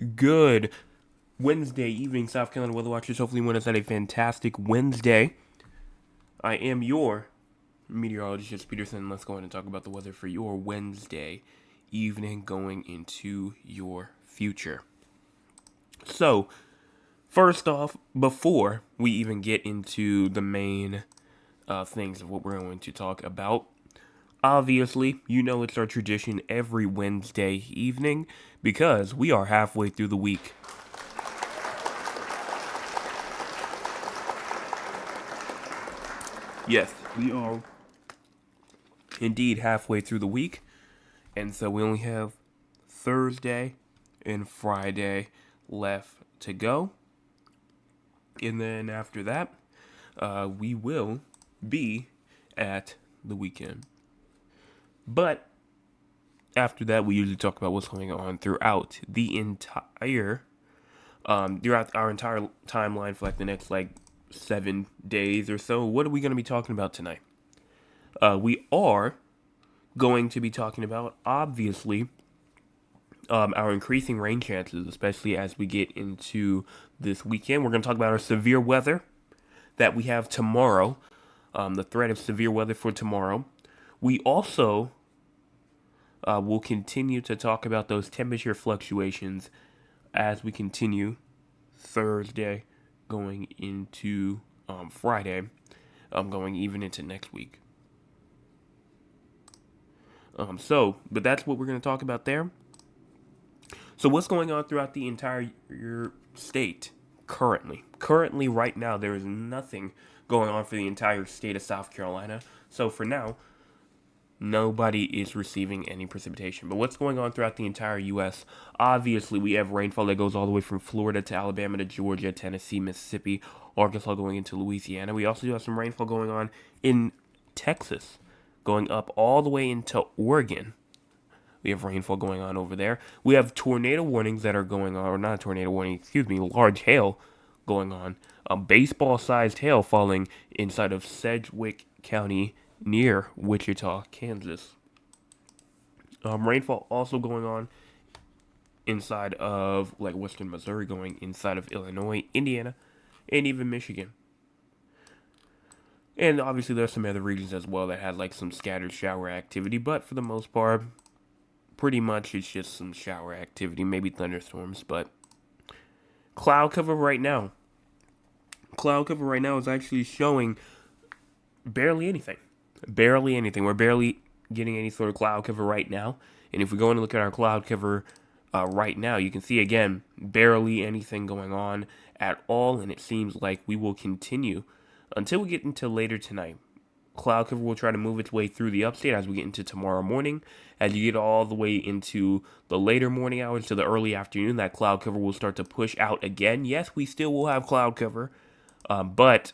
Good Wednesday evening, South Carolina Weather Watchers. Hopefully, everyone has had a fantastic Wednesday. I am your meteorologist, Peterson. Let's go ahead and talk about the weather for your Wednesday evening going into your future. So, first off, before we even get into the main things of what we're going to talk about, obviously, you know it's our tradition every Wednesday evening because we are halfway through the week. Yes, we are indeed halfway through the week, and so we only have Thursday and Friday left to go. And then after that, we will be at the weekend. But after that, we usually talk about what's going on throughout our entire timeline for like the next 7 days or so. What are we going to be talking about tonight? We are going to be talking about, obviously, our increasing rain chances, especially as we get into this weekend. We're going to talk about our severe weather that we have tomorrow, the threat of severe weather for tomorrow. We also will continue to talk about those temperature fluctuations as we continue Thursday going into Friday, going even into next week. But that's what we're going to talk about there. So what's going on throughout the entire state currently? Currently, right now, there is nothing going on for the entire state of South Carolina. So for now, nobody is receiving any precipitation. But what's going on throughout the entire U.S.? Obviously, we have rainfall that goes all the way from Florida to Alabama to Georgia, Tennessee, Mississippi, Arkansas going into Louisiana. We also do have some rainfall going on in Texas, going up all the way into Oregon. We have rainfall going on over there. We have tornado warnings that are going on, or not a tornado warning, large hail going on. Baseball-sized hail falling inside of Sedgwick County near Wichita, Kansas. Rainfall also going on inside of western Missouri, going inside of Illinois, Indiana, and even Michigan. And obviously there's some other regions as well that had some scattered shower activity, but for the most part, pretty much it's just some shower activity, maybe thunderstorms, but cloud cover right now is actually showing barely anything. Barely anything. We're barely getting any sort of cloud cover right now. And if we go and look at our cloud cover right now, you can see again, barely anything going on at all. And it seems like we will continue until we get into later tonight. Cloud cover will try to move its way through the upstate as we get into tomorrow morning. As you get all the way into the later morning hours to the early afternoon, that cloud cover will start to push out again. Yes, we still will have cloud cover, but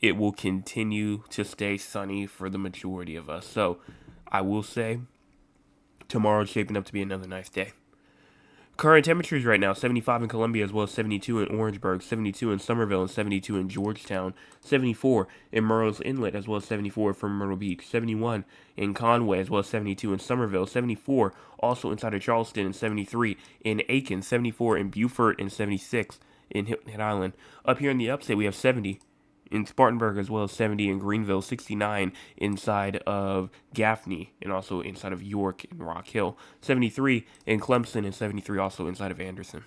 it will continue to stay sunny for the majority of us. So I will say tomorrow's shaping up to be another nice day. Current temperatures right now, 75 in Columbia as well as 72 in Orangeburg, 72 in Somerville, and 72 in Georgetown, 74 in Murrells Inlet as well as 74 from Myrtle Beach, 71 in Conway as well as 72 in Somerville, 74 also inside of Charleston, and 73 in Aiken, 74 in Beaufort, and 76 in Hilton Head Island. Up here in the upstate, we have 70 in Spartanburg as well as 70 in Greenville, 69 inside of Gaffney, and also inside of York and Rock Hill, 73 in Clemson, and 73 also inside of Anderson.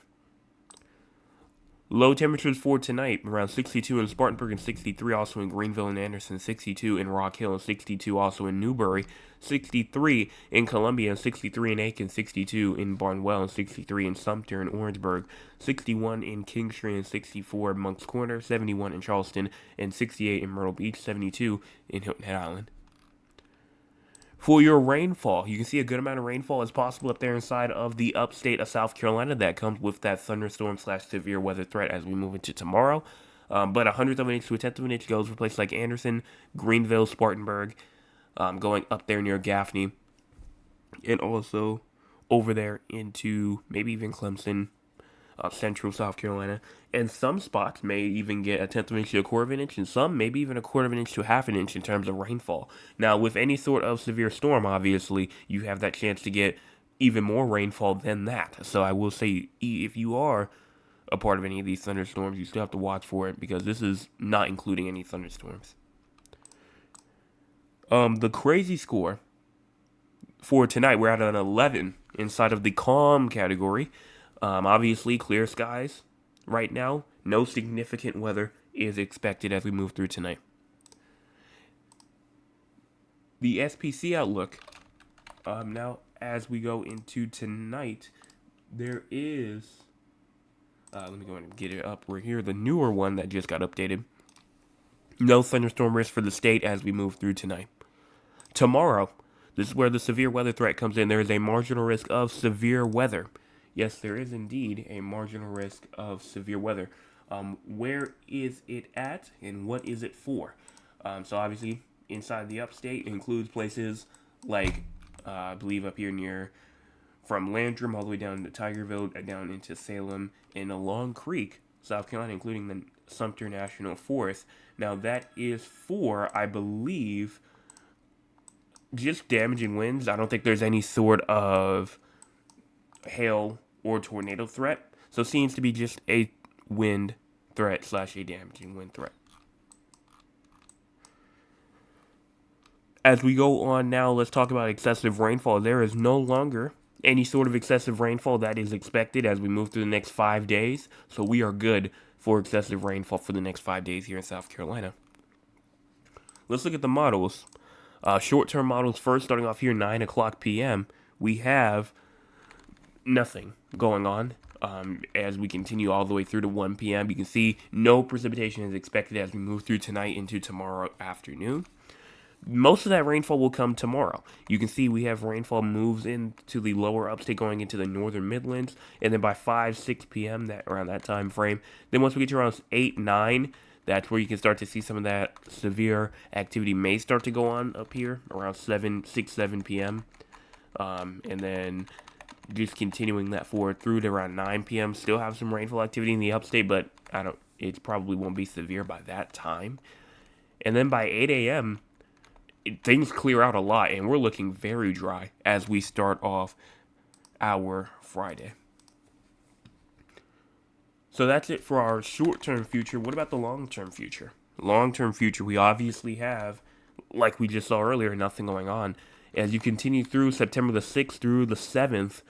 Low temperatures for tonight, around 62 in Spartanburg and 63 also in Greenville and Anderson, 62 in Rock Hill and 62 also in Newberry, 63 in Columbia and 63 in Aiken, 62 in Barnwell and 63 in Sumter and Orangeburg, 61 in Kingstree and 64 in Moncks Corner, 71 in Charleston and 68 in Myrtle Beach, 72 in Hilton Head Island. For your rainfall, you can see a good amount of rainfall is possible up there inside of the upstate of South Carolina. That comes with that thunderstorm/severe weather threat as we move into tomorrow. But a hundredth of an inch to a tenth of an inch goes for places like Anderson, Greenville, Spartanburg, going up there near Gaffney, and also over there into maybe even Clemson, central South Carolina. And some spots may even get a tenth of an inch to a quarter of an inch, and some maybe even a quarter of an inch to half an inch in terms of rainfall. Now, with any sort of severe storm, obviously, you have that chance to get even more rainfall than that. So I will say, if you are a part of any of these thunderstorms, you still have to watch for it because this is not including any thunderstorms. The crazy score for tonight, we're at an 11 inside of the calm category. Obviously, clear skies right now. No significant weather is expected as we move through tonight. The SPC outlook, now as we go into tonight, there is, let me go ahead and get it up. We're here, the newer one that just got updated. No thunderstorm risk for the state as we move through tonight. Tomorrow, this is where the severe weather threat comes in. There is a marginal risk of severe weather. Yes, there is indeed a marginal risk of severe weather. Where is it at and what is it for? So obviously, inside the upstate includes places like, I believe up here near, from Landrum all the way down to Tigerville, down into Salem, and along Creek, South Carolina, including the Sumter National Forest. Now that is for, I believe, just damaging winds. I don't think there's any sort of hail or tornado threat. So it seems to be just a wind threat / a damaging wind threat. As we go on now, let's talk about excessive rainfall. There is no longer any sort of excessive rainfall that is expected as we move through the next 5 days. So we are good for excessive rainfall for the next 5 days here in South Carolina. Let's look at the models. Short-term models first, starting off here 9 o'clock p.m. We have nothing going on. As we continue all the way through to 1 p.m., you can see no precipitation is expected as we move through tonight into tomorrow afternoon. Most of that rainfall will come tomorrow. You can see we have rainfall moves into the lower upstate going into the northern Midlands, and then by 5, 6 p.m., that around that time frame, then once we get to around 8, 9, that's where you can start to see some of that severe activity may start to go on up here around 6, 7 p.m. And then just continuing that forward through to around 9 p.m. Still have some rainfall activity in the upstate, but it probably won't be severe by that time. And then by 8 a.m., things clear out a lot, and we're looking very dry as we start off our Friday. So that's it for our short-term future. What about the long-term future? Long-term future, we obviously have, like we just saw earlier, nothing going on. As you continue through September the 6th through the 7th,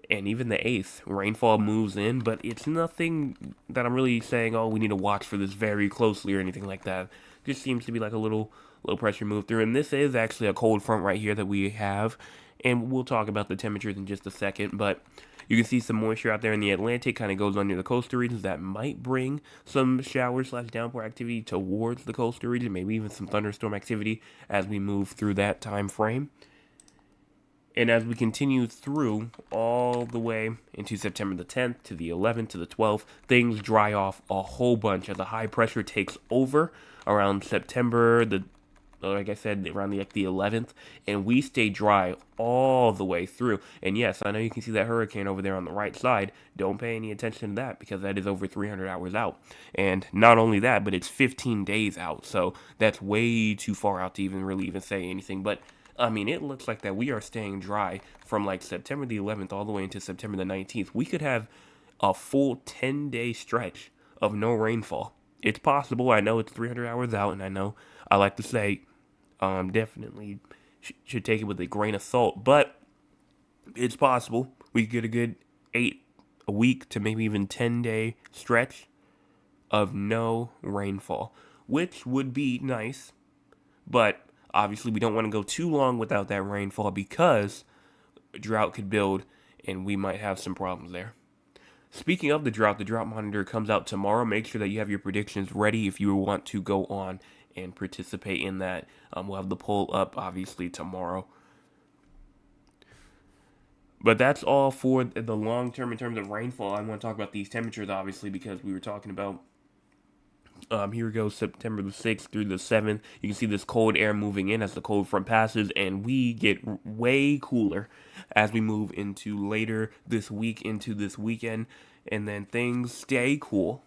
and even the 8th, rainfall moves in, but it's nothing that I'm really saying, oh, we need to watch for this very closely or anything like that. It just seems to be like a little low pressure move through, and this is actually a cold front right here that we have, and we'll talk about the temperatures in just a second, but you can see some moisture out there in the Atlantic, kind of goes under the coastal regions. That might bring some showers / downpour activity towards the coastal region, maybe even some thunderstorm activity as we move through that time frame. And as we continue through all the way into September the 10th to the 11th to the 12th, things dry off a whole bunch as the high pressure takes over around September like I said, around the 11th, and we stay dry all the way through. And yes, I know you can see that hurricane over there on the right side. Don't pay any attention to that because that is over 300 hours out. And not only that, but it's 15 days out. So that's way too far out to even say anything. But I mean, it looks like that we are staying dry from like September the 11th all the way into September the 19th. We could have a full 10-day stretch of no rainfall. It's possible. I know it's 300 hours out, and I know I like to say definitely should take it with a grain of salt, but it's possible we could get a good 8 a week to maybe even 10-day stretch of no rainfall, which would be nice, but obviously we don't want to go too long without that rainfall because drought could build and we might have some problems there. Speaking of the drought monitor comes out tomorrow. Make sure that you have your predictions ready if you want to go on and participate in that. We'll have the poll up, obviously, tomorrow. But that's all for the long term in terms of rainfall. I want to talk about these temperatures, obviously, because we were talking about, here we go, September the 6th through the 7th. You can see this cold air moving in as the cold front passes, and we get way cooler as we move into later this week, into this weekend. And then things stay cool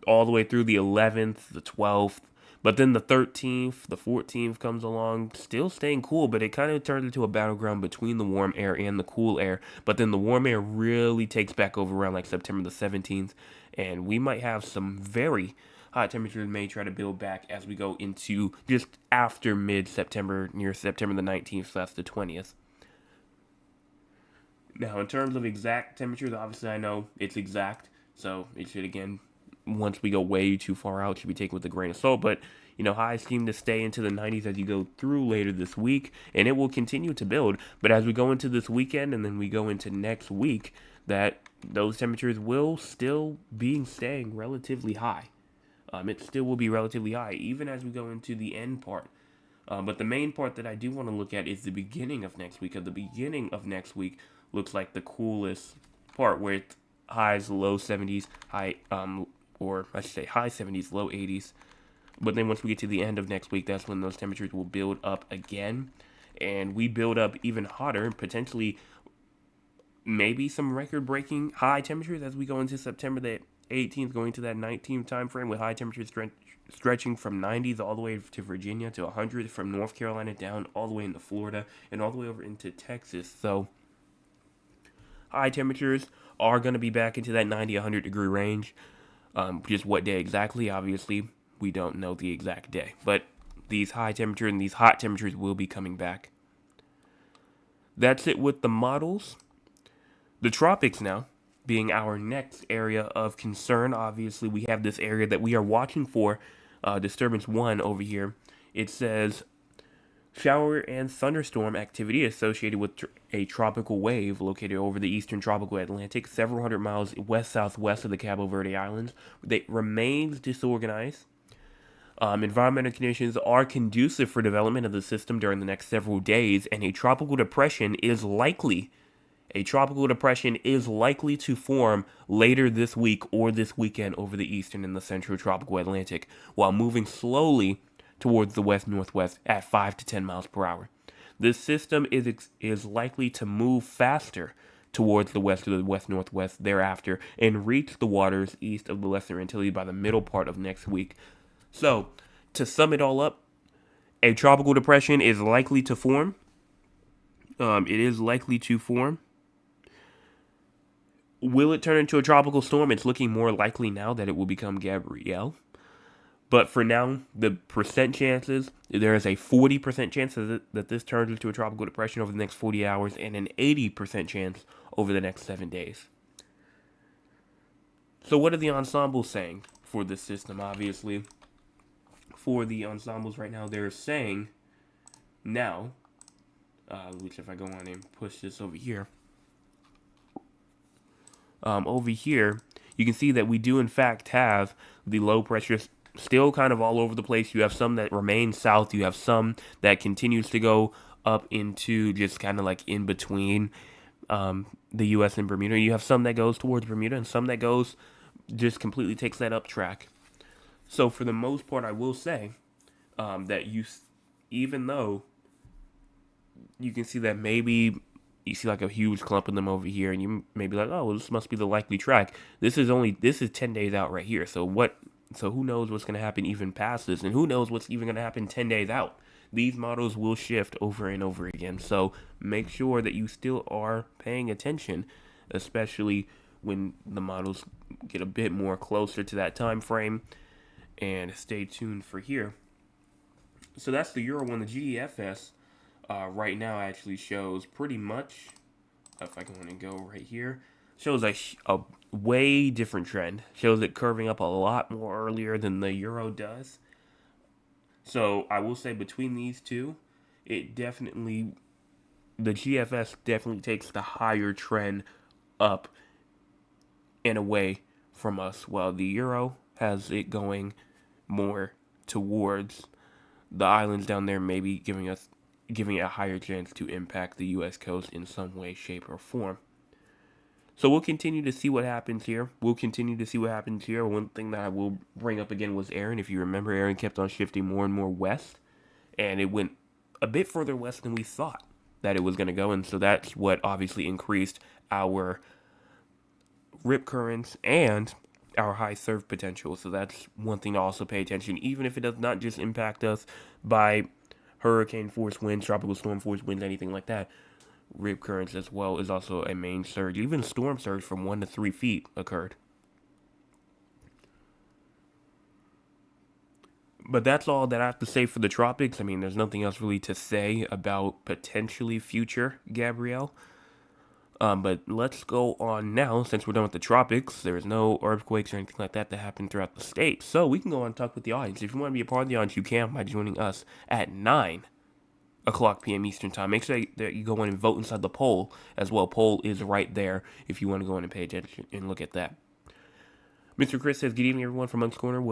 all the way through the 11th, the 12th. But then the 13th, the 14th comes along, still staying cool, but it kind of turns into a battleground between the warm air and the cool air. But then the warm air really takes back over around like September the 17th, and we might have some very hot temperatures may try to build back as we go into just after mid-September, near September the 19th, so that's the 20th. Now, in terms of exact temperatures, obviously I know it's exact, so it should, again, once we go way too far out, should be taken with a grain of salt. But, highs seem to stay into the 90s as you go through later this week, and it will continue to build. But as we go into this weekend and then we go into next week, that those temperatures will still be staying relatively high. It still will be relatively high, even as we go into the end part. But the main part that I do want to look at is the beginning of next week. At the beginning of next week looks like the coolest part, where it's highs, low 70s, or I should say high 70s, low 80s. But then once we get to the end of next week, that's when those temperatures will build up again. And we build up even hotter, potentially maybe some record-breaking high temperatures as we go into September the 18th, going to that 19th time frame, with high temperatures stretching from 90s all the way to Virginia to 100, from North Carolina down all the way into Florida and all the way over into Texas. So high temperatures are going to be back into that 90, 100 degree range. Just what day exactly, obviously, we don't know the exact day. But these high temperatures and these hot temperatures will be coming back. That's it with the models. The tropics now being our next area of concern. Obviously, we have this area that we are watching for, disturbance 1 over here. It says shower and thunderstorm activity associated with a tropical wave located over the eastern tropical Atlantic, several hundred miles west-southwest of the Cabo Verde Islands. It remains disorganized. Environmental conditions are conducive for development of the system during the next several days, and a tropical depression is likely to form later this week or this weekend over the eastern and the central tropical Atlantic, while moving slowly towards the west-northwest at 5 to 10 miles per hour. This system is likely to move faster towards the west or the west-northwest thereafter and reach the waters east of the Lesser Antilles by the middle part of next week. So, to sum it all up, a tropical depression is likely to form. It is likely to form. Will it turn into a tropical storm? It's looking more likely now that it will become Gabrielle. But for now, the percent chances, there is a 40% chance that this turns into a tropical depression over the next 40 hours and an 80% chance over the next 7 days. So what are the ensembles saying for this system? Obviously, for the ensembles right now, they're saying now, which if I go on and push this over here, you can see that we do in fact have the low pressure still kind of all over the place. You have some that remain south. You have some that continues to go up into just kind of like in between the U.S. and Bermuda. You have some that goes towards Bermuda and some that goes just completely takes that up track. So for the most part, I will say that even though you can see that maybe you see like a huge clump of them over here, and you may be like, oh, well, this must be the likely track. This is 10 days out right here. So who knows what's going to happen even past this, and who knows what's even going to happen 10 days out. These models will shift over and over again. So make sure that you still are paying attention, especially when the models get a bit more closer to that time frame, and stay tuned for here. So that's the Euro one. The GEFS right now actually shows pretty much, if I can want to go right here, shows a way different trend. Shows it curving up a lot more earlier than the Euro does. So I will say between these two, the GFS definitely takes the higher trend up and away from us, while the Euro has it going more towards the islands down there, maybe giving it a higher chance to impact the U.S. coast in some way, shape, or form. So we'll continue to see what happens here. One thing that I will bring up again was Aaron. If you remember, Aaron kept on shifting more and more west, and it went a bit further west than we thought that it was going to go, and so that's what obviously increased our rip currents and our high surf potential. So that's one thing to also pay attention, even if it does not just impact us by hurricane force winds, tropical storm force winds, anything like that. Rip currents as well is also a main surge. Even storm surge from 1 to 3 feet occurred. But that's all that I have to say for the tropics. I mean, there's nothing else really to say about potentially future Gabrielle. But let's go on now, since we're done with the tropics. There's no earthquakes or anything like that that happen throughout the state. So we can go on and talk with the audience. If you want to be a part of the audience, you can by joining us at 9 o'clock p.m. Eastern Time. Make sure that you go in and vote inside the poll as well. Poll is right there if you want to go in and pay attention and look at that. Mr. Chris says, good evening, everyone from Monk's Corner.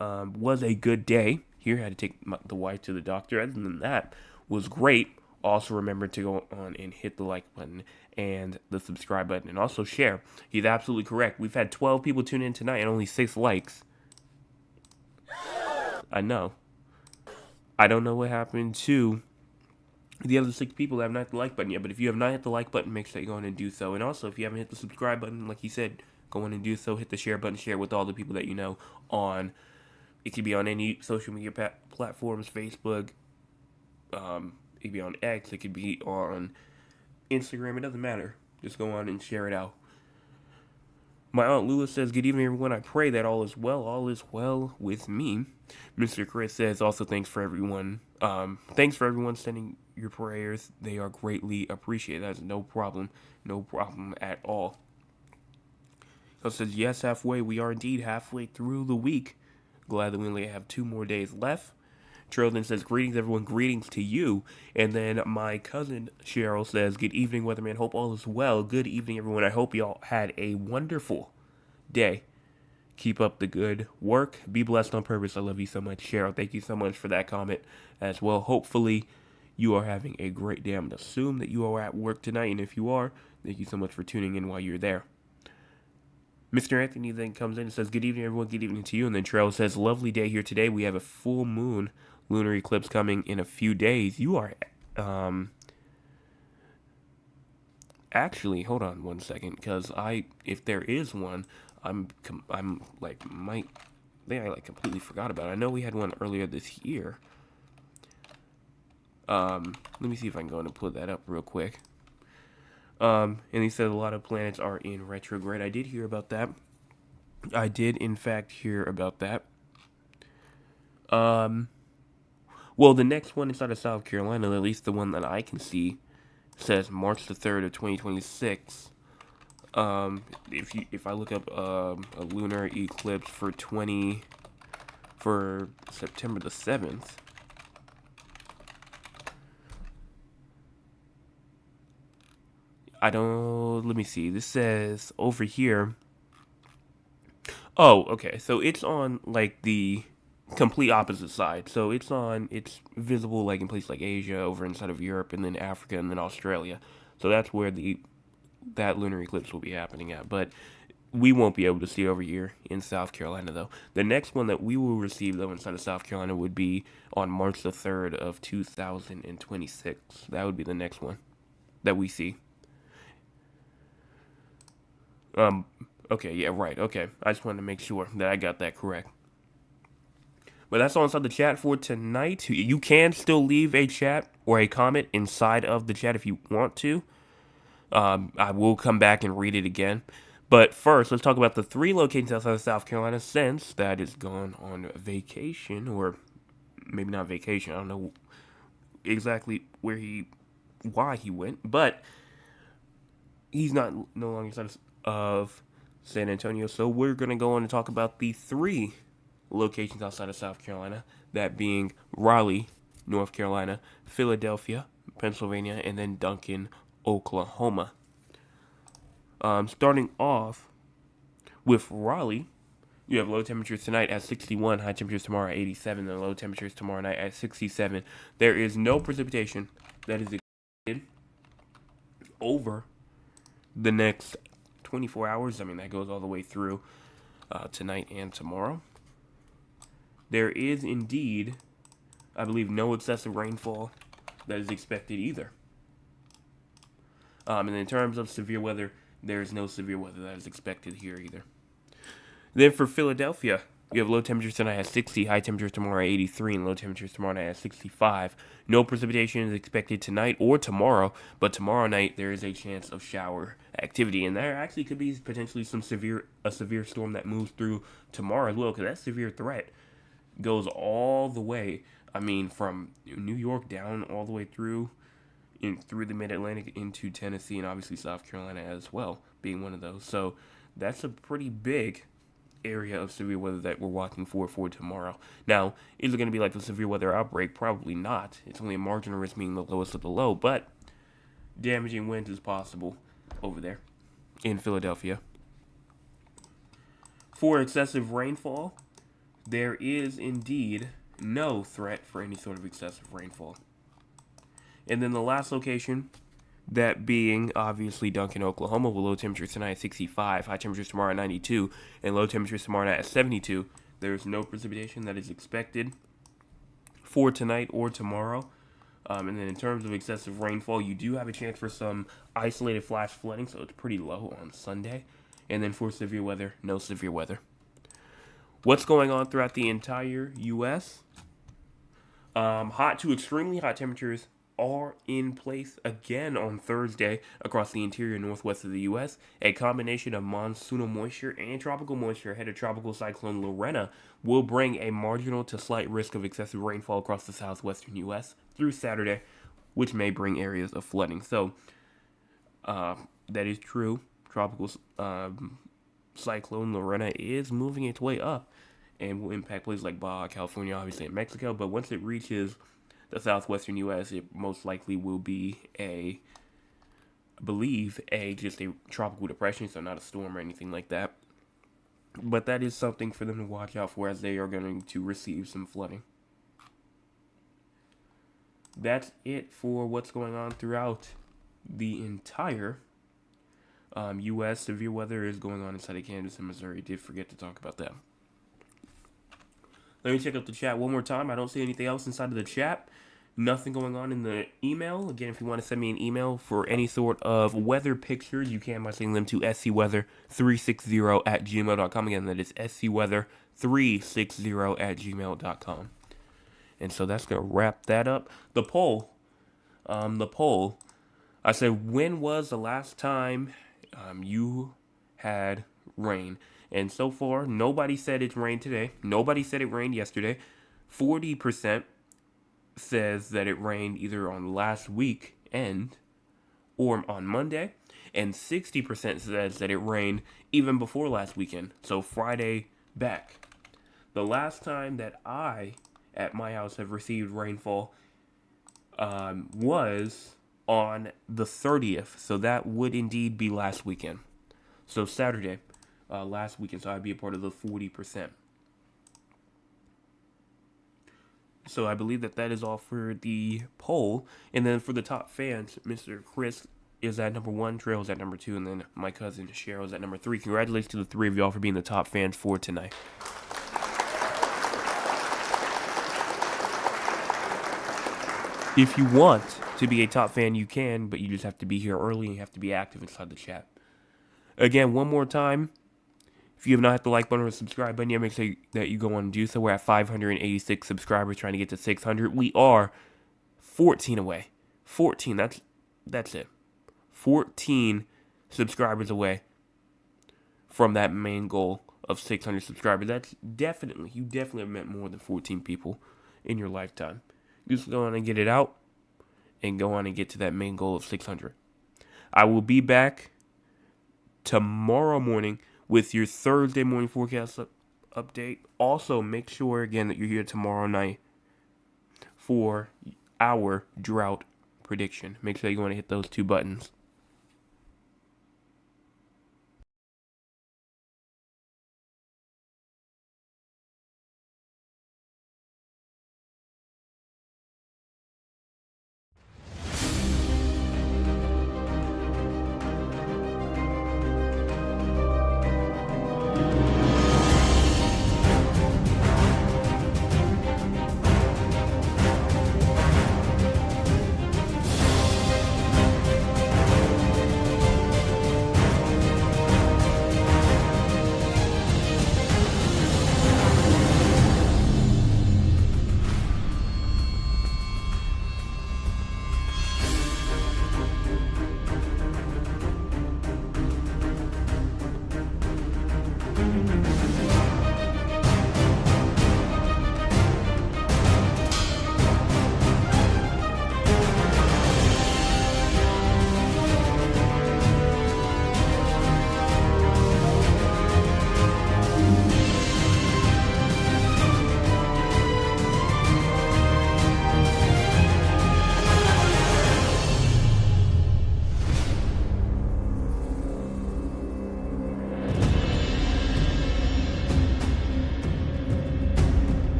Was a good day. Here, I had to take the wife to the doctor. Other than that, was great. Also, remember to go on and hit the like button and the subscribe button, and also share. He's absolutely correct. We've had 12 people tune in tonight and only 6 likes. I know. I don't know what happened to the other 6 people that have not hit the like button yet, but if you have not hit the like button, make sure you go in and do so. And also, if you haven't hit the subscribe button, like he said, go in and do so. Hit the share button, share with all the people that you know on. It could be on any social media platforms, Facebook. It could be on X. It could be on Instagram. It doesn't matter. Just go on and share it out. My Aunt Lula says, good evening, everyone. I pray that all is well. All is well with me. Mr. Chris says, also thanks for everyone. Thanks for everyone sending your prayers. They are greatly appreciated. That's no problem. No problem at all. So it says, yes, halfway. We are indeed halfway through the week. Glad that we only have 2 more days left. Trail then says, greetings, everyone. Greetings to you. And then my cousin Cheryl says, good evening, weatherman. Hope all is well. Good evening, everyone. I hope you all had a wonderful day. Keep up the good work. Be blessed on purpose. I love you so much, Cheryl. Thank you so much for that comment as well. Hopefully, you are having a great day. I'm going to assume that you are at work tonight. And if you are, thank you so much for tuning in while you're there. Mr. Anthony then comes in and says, good evening, everyone. Good evening to you. And then Trail says, lovely day here today. We have a full moon lunar eclipse coming in a few days. You are, actually, hold on one second, because if there is one, I completely forgot about it. I know we had one earlier this year. Let me see if I can go in and pull that up real quick. And he said a lot of planets are in retrograde. I did hear about that. I did, in fact, hear about that. Well, the next one inside of South Carolina, at least the one that I can see, says March the 3rd of 2026. If I look up a lunar eclipse for September the 7th. Let me see. This says over here. Oh, okay. So it's on like the complete opposite side. So it's visible like in places like Asia, over inside of Europe, and then Africa, and then Australia. So that's where that lunar eclipse will be happening at. But we won't be able to see over here in South Carolina, though. The next one that we will receive, though, inside of South Carolina would be on March the 3rd of 2026. That would be the next one that we see. Okay, yeah, right, okay. I just wanted to make sure that I got that correct. But that's all inside the chat for tonight. You can still leave a chat or a comment inside of the chat if you want to. I will come back and read it again. But first, let's talk about the 3 locations outside of South Carolina since that is gone on vacation, or maybe not vacation. I don't know exactly why he went, but he's no longer inside of San Antonio. So we're going to go on and talk about the 3 locations outside of South Carolina, that being Raleigh, North Carolina, Philadelphia, Pennsylvania, and then Duncan, Oklahoma. Starting off with Raleigh, you have low temperatures tonight at 61, high temperatures tomorrow at 87, and low temperatures tomorrow night at 67. There is no precipitation that is expected over the next 24 hours. I mean, that goes all the way through tonight and tomorrow. There is indeed, I believe, no excessive rainfall that is expected either. And in terms of severe weather, there is no severe weather that is expected here either. Then for Philadelphia, you have low temperatures tonight at 60, high temperatures tomorrow at 83, and low temperatures tomorrow night at 65. No precipitation is expected tonight or tomorrow, but tomorrow night there is a chance of shower activity, and there actually could be potentially a severe storm that moves through tomorrow as well, because that severe threat goes all the way. I mean, from New York down all the way through through the Mid-Atlantic into Tennessee and obviously South Carolina as well, being one of those. So that's a pretty big area of severe weather that we're watching for tomorrow. Now, is it going to be like the severe weather outbreak? Probably not. It's only a marginal risk, being the lowest of the low, but damaging winds is possible over there in Philadelphia. For excessive rainfall, there is indeed no threat for any sort of excessive rainfall. And then the last location, that being obviously Duncan, Oklahoma, with low temperatures tonight at 65, high temperatures tomorrow at 92, and low temperatures tomorrow night at 72. There's no precipitation that is expected for tonight or tomorrow. And then in terms of excessive rainfall, you do have a chance for some isolated flash flooding, so it's pretty low on Sunday. And then for severe weather, no severe weather. What's going on throughout the entire U.S.? Hot to extremely hot temperatures are in place again on Thursday across the interior northwest of the U.S. A combination of monsoonal moisture and tropical moisture ahead of Tropical Cyclone Lorena will bring a marginal to slight risk of excessive rainfall across the southwestern U.S. through Saturday, which may bring areas of flooding. So, that is true. Tropical Cyclone Lorena is moving its way up and will impact places like Baja California, obviously, and Mexico. But once it reaches the southwestern U.S., it most likely will be I believe, just a tropical depression, so not a storm or anything like that. But that is something for them to watch out for, as they are going to receive some flooding. That's it for what's going on throughout the entire U.S. Severe weather is going on inside of Kansas and Missouri. Did forget to talk about that. Let me check out the chat one more time. I don't see anything else inside of the chat. Nothing going on in the email. Again, if you want to send me an email for any sort of weather pictures, you can by sending them to scweather360@gmail.com. Again, that is scweather360@gmail.com. And so that's going to wrap that up. The poll. I said, when was the last time you had rain? And so far, nobody said it's rained today. Nobody said it rained yesterday. 40% says that it rained either on last weekend or on Monday. And 60% says that it rained even before last weekend. So Friday back. The last time that I, at my house, have received rainfall was on the 30th. So that would indeed be last weekend. So Saturday. Last weekend, so I'd be a part of the 40%. So I believe that is all for the poll. And then for the top fans, Mr. Chris is at number 1, Trail is at number 2, and then my cousin Cheryl is at number 3. Congratulations to the 3 of y'all for being the top fans for tonight. If you want to be a top fan, you can, but you just have to be here early and you have to be active inside the chat. Again, one more time. If you have not hit the like button or the subscribe button yet, make sure that you go on and do so. We're at 586 subscribers, trying to get to 600. We are 14 away. 14, that's it. 14 subscribers away from that main goal of 600 subscribers. You definitely have met more than 14 people in your lifetime. Just go on and get it out and go on and get to that main goal of 600. I will be back tomorrow morning with your Thursday morning forecast update. Also, make sure again that you're here tomorrow night for our drought prediction. Make sure you want to hit those 2 buttons.